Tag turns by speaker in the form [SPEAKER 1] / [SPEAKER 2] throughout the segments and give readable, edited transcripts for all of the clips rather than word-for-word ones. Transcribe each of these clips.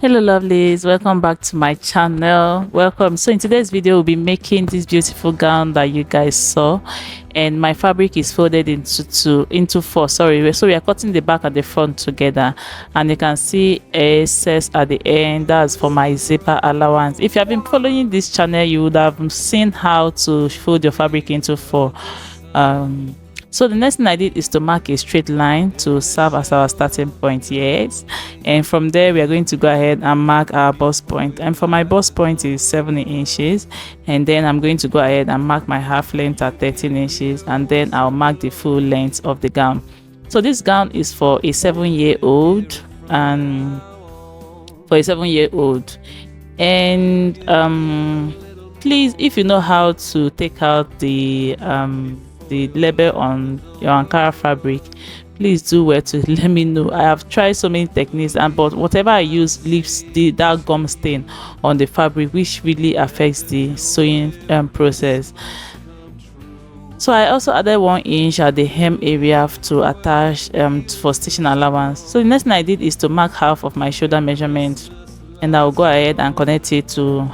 [SPEAKER 1] Hello lovelies, welcome back to my channel. Welcome. So in today's video we'll be making this beautiful gown that you guys saw, and my fabric is folded into four. Sorry, so we are cutting the back and the front together, and you can see a SS at the end. That's for my zipper allowance. If you have been following this channel, you would have seen how to fold your fabric into four. So the next thing I did is to mark a straight line to serve as our starting point. Yes, and from there we are going to go ahead and mark our bust point, and for my bust point is 70 inches, and then I'm going to go ahead and mark my half length at 13 inches, and then I'll mark the full length of the gown. So this gown is for a 7-year-old, and for a 7-year-old, and please, if you know how to take out the label on your Ankara fabric, please do well to let me know. I have tried so many techniques, but whatever I use leaves that gum stain on the fabric, which really affects the sewing process. So I also added 1 inch at the hem area to attach for stitching allowance. So the next thing I did is to mark half of my shoulder measurement, and I'll go ahead and connect it to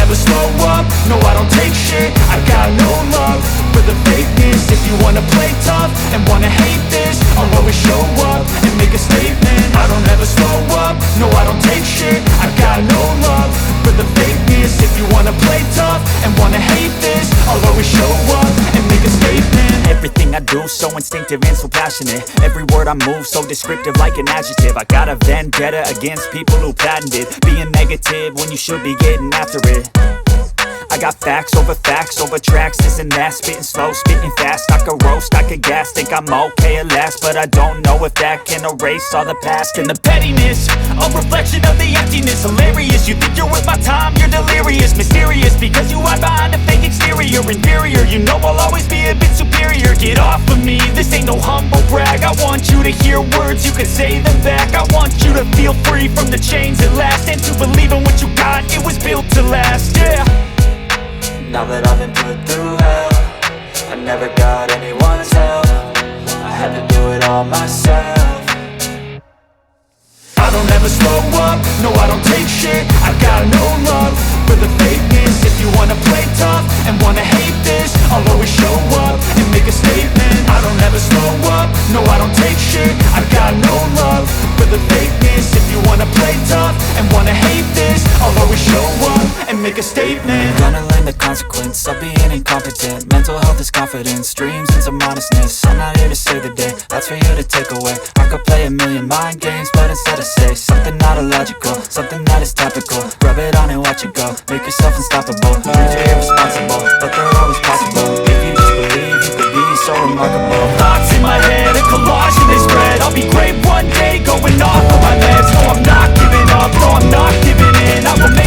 [SPEAKER 2] never slow up, no I don't take shit. I got no love for the fakeness. If you wanna play tough and wanna hate this, I'll always show up and make a statement. I don't ever slow up, no I don't take shit. I got no love for the fakeness. If you wanna play tough and wanna hate this, I'll always show up and make a statement.
[SPEAKER 3] Everything I do so instinctive and so passionate. Every word I move so descriptive like an adjective. I got a vendetta against people who patented being negative when you should be getting after it. I got facts over tracks, this and that. Spitting slow, spitting fast, I could roast, I could gas. Think I'm okay at last, but I don't know if that can erase all the past. And the pettiness, a reflection of the emptiness. Hilarious, you think you're worth my time, you're delirious. Mysterious, because you hide behind a fake exterior. Inferior, you know I'll always be a bit superior. Get off of me, this ain't no humble brag. I want you to hear words, you can say them back. I want you to feel free from the chains at last, and to believe in what you got, it was built to last, yeah.
[SPEAKER 4] Now that I've been put through hell, I never got anyone's help. I had to do it all myself.
[SPEAKER 2] I don't ever slow up, no I don't take shit. I got no love for the fakeness. If you wanna play tough and wanna hate this, I'll always show up and make a statement. I don't ever slow up, no I don't take shit. I got no love for the fakeness. If you wanna play tough and wanna hate this, I'll always show up and make a statement.
[SPEAKER 4] Gonna learn the consequence of being incompetent. Mental health is confidence, dreams and some honestness. I'm not here to save the day, that's for you to take away. I could play a million mind games, but instead I say something not illogical, something that is topical. Rub it on and watch it go, make yourself unstoppable. Dreams are irresponsible, but they're always possible. If you just believe, you could be so remarkable.
[SPEAKER 2] Thoughts in my head, a collage in this red. I'll be great one day, going off of my meds. No, I'm not giving up, no, I'm not giving in. I will make